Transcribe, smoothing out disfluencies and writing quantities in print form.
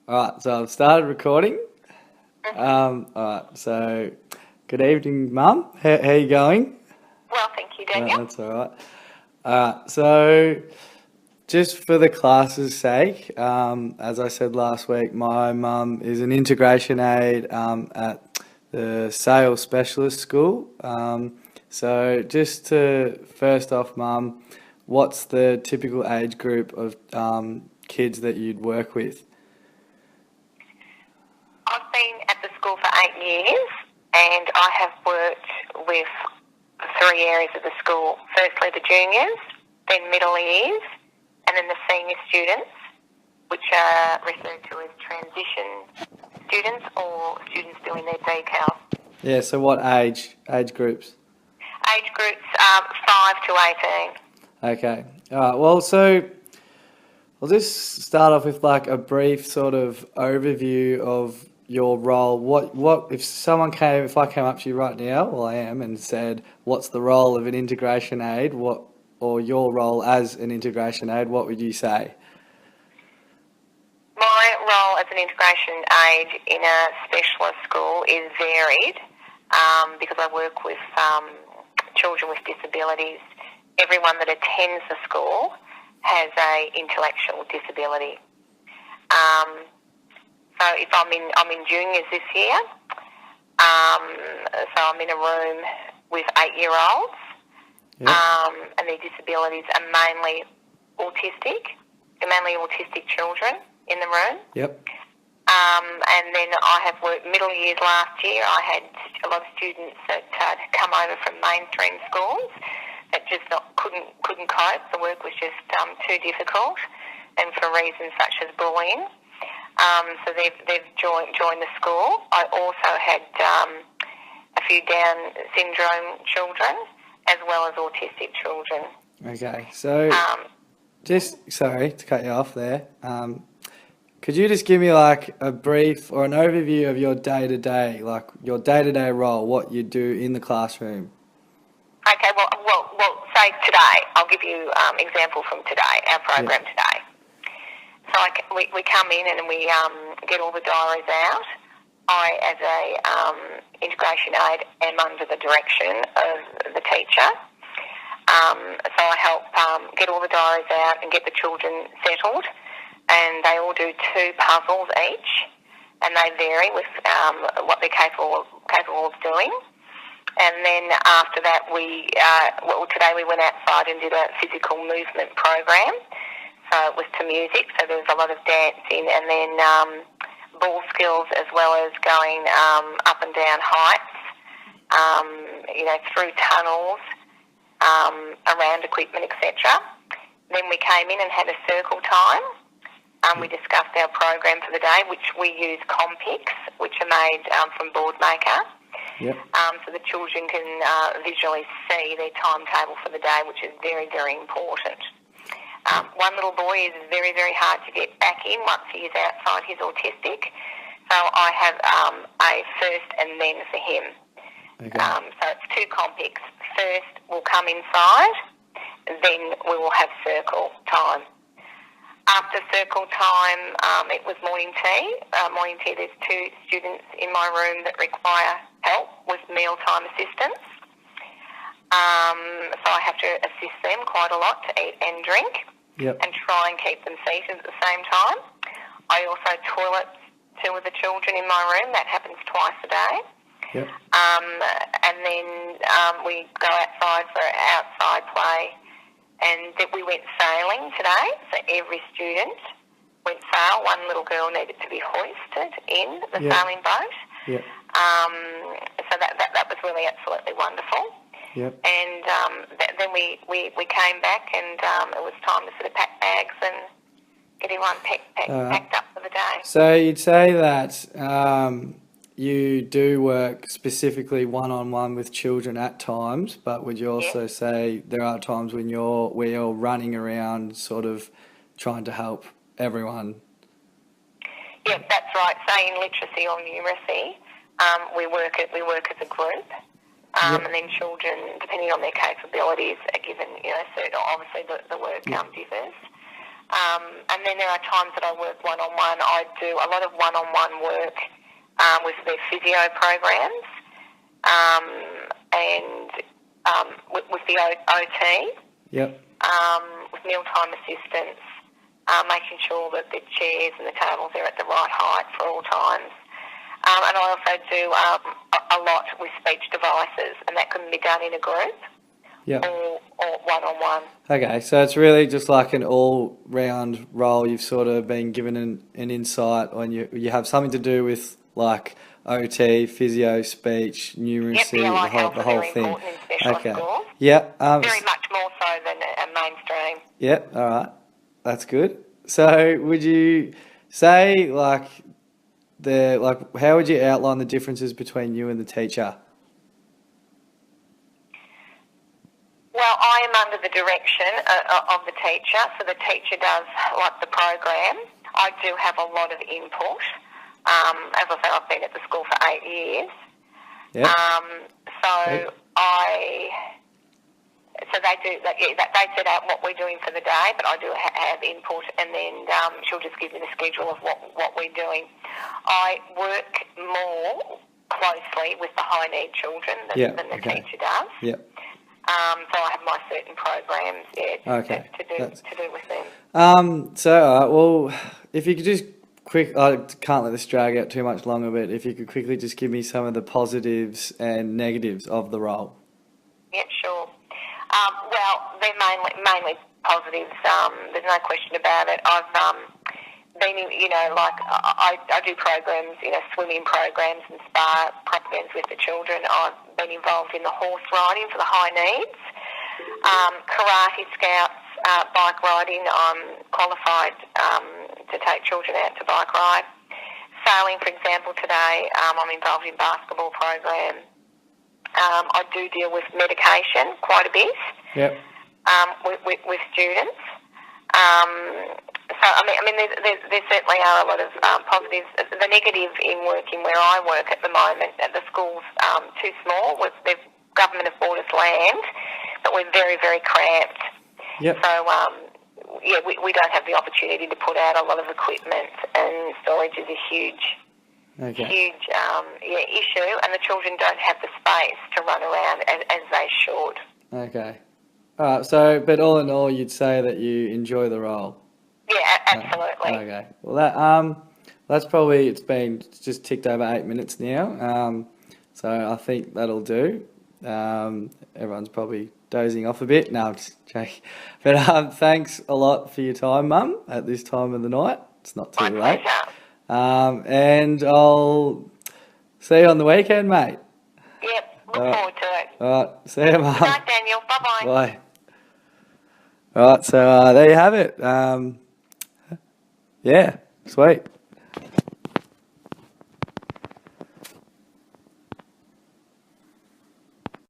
All right, so I've started recording. Mhm. All right, so good evening, Mum. How you going? Well, thank you, Daniel. That's all right. All right, so just for the class's sake, as I said last week, my mum is an integration aide at the sales specialist school. So just to first off, Mum, what's the typical age group of kids that you'd work with? I've been at the school for 8 years and I have worked with three areas of the school. Firstly, the juniors, then middle years, and then the senior students, which are referred to as transition students or students doing their decal. Yeah, so what age groups? Age groups 5 to 18. Okay. All right. Well, so I'll just start off with like a brief sort of overview of your role. What if I came up to you right now, well I am, and said, what's the role of an integration aide? Or your role as an integration aide, what would you say? My role as an integration aide in a specialist school is varied because I work with children with disabilities. Everyone that attends the school has a intellectual disability. Um, so if I'm in juniors this year, so I'm in a room with 8-year-olds, Yep. and their disabilities are mainly autistic. They're mainly autistic children in the room. Yep. And then I have worked middle years last year. I had a lot of students that had come over from mainstream schools that just couldn't cope. The work was just too difficult, and for reasons such as bullying. So they've joined the school. I also had a few Down syndrome children as well as autistic children. Okay. So Um, just sorry to cut you off there. Could you just give me like a brief or an overview of your day to day, like your day to day role, what you do in the classroom? okay, well, say today. I'll give you example from today, our Yeah. program today. So we come in and we get all the diaries out. I, as a integration aide, am under the direction of the teacher. So I help get all the diaries out and get the children settled. And they all do 2 puzzles each, and they vary with what they're capable of doing. And then after that, today we went outside and did a physical movement program. So it was to music, so there was a lot of dancing, and then ball skills as well as going up and down heights, through tunnels, around equipment, etc. Then we came in and had a circle time. We discussed our program for the day, which we use Compics, which are made from Boardmaker. Yep. So the children can visually see their timetable for the day, which is very, very important. One little boy is very, very hard to get back in once he is outside. He's autistic. So I have a first and then for him. Okay. So it's 2 Compics. First we'll come inside, then we will have circle time. After circle time, it was morning tea. Morning tea, there's 2 students in my room that require help with mealtime assistance. So I have to assist them quite a lot to eat and drink. Yep. And try and keep them seated at the same time. I also toilet 2 of the children in my room. That happens twice a day. Yep. And then we go outside for outside play. And we went sailing today, so every student went sail. One little girl needed to be hoisted in the Yep. sailing boat. Yep. So that was really absolutely wonderful. Yep. And then we came back and it was time to sort of pack bags and get everyone packed up for the day. So you'd say that you do work specifically one-on-one with children at times, but would you also Yes. say there are times when you're running around sort of trying to help everyone? Yes, that's right. Say in literacy or numeracy, we work as a group. Yep. And then children, depending on their capabilities, are given, certain, obviously the work differs. And then there are times that I work one-on-one. I do a lot of one-on-one work with their physio programs and with the OT, Yep. with mealtime assistance, making sure that the chairs and the tables are at the right height for all times. And I also do a lot with speech devices, and that can be done in a group Yep. or one-on-one. Okay, so it's really just like an all-round role. You've sort of been given an insight on you have something to do with like OT, physio, speech, numeracy, Yep, allied health the are whole very thing. important in specialist Okay. schools. Yep. Very much more so than a mainstream. Yep. All right. That's good. So, would you say how would you outline the differences between you and the teacher? Well, I am under the direction of the teacher, so the teacher does like the program. I do have a lot of input. As I say, I've been at the school for 8 years. Yep. So they do. They set out what we're doing for the day, but I do have input, and then she'll just give me the schedule of what we're doing. I work more closely with the high need children than the teacher does. Yep. So I have my certain programs to do with them. So, all right, well, if you could just I can't let this drag out too much longer, but if you could quickly just give me some of the positives and negatives of the role. Yep, sure. Well, they're mainly positives. There's no question about it. I've been in, I do programs, swimming programs and spa programs with the children. I've been involved in the horse riding for the high needs, karate scouts, bike riding. I'm qualified to take children out to bike ride. Sailing, for example, today I'm involved in basketball program. I do deal with medication quite a bit. Yep. With students. So I mean, there certainly are a lot of positives. The negative in working where I work at the moment, the school's too small. The government have bought us land, but we're very, very cramped. Yep. So we don't have the opportunity to put out a lot of equipment, and storage is a huge issue, and the children don't have the space to run around as they should. Okay. All right. So, but all in all, you'd say that you enjoy the role. Yeah, absolutely. Okay. Well, that's probably it's just ticked over 8 minutes now. So I think that'll do. Everyone's probably dozing off a bit. No, I'm just joking. But thanks a lot for your time, Mum, at this time of the night. It's not too late. And I'll see you on the weekend, mate. Yep, look forward to it. All right, see you, Mum. Good night, Daniel. Bye-bye. Bye. All right, so there you have it. Yeah, sweet.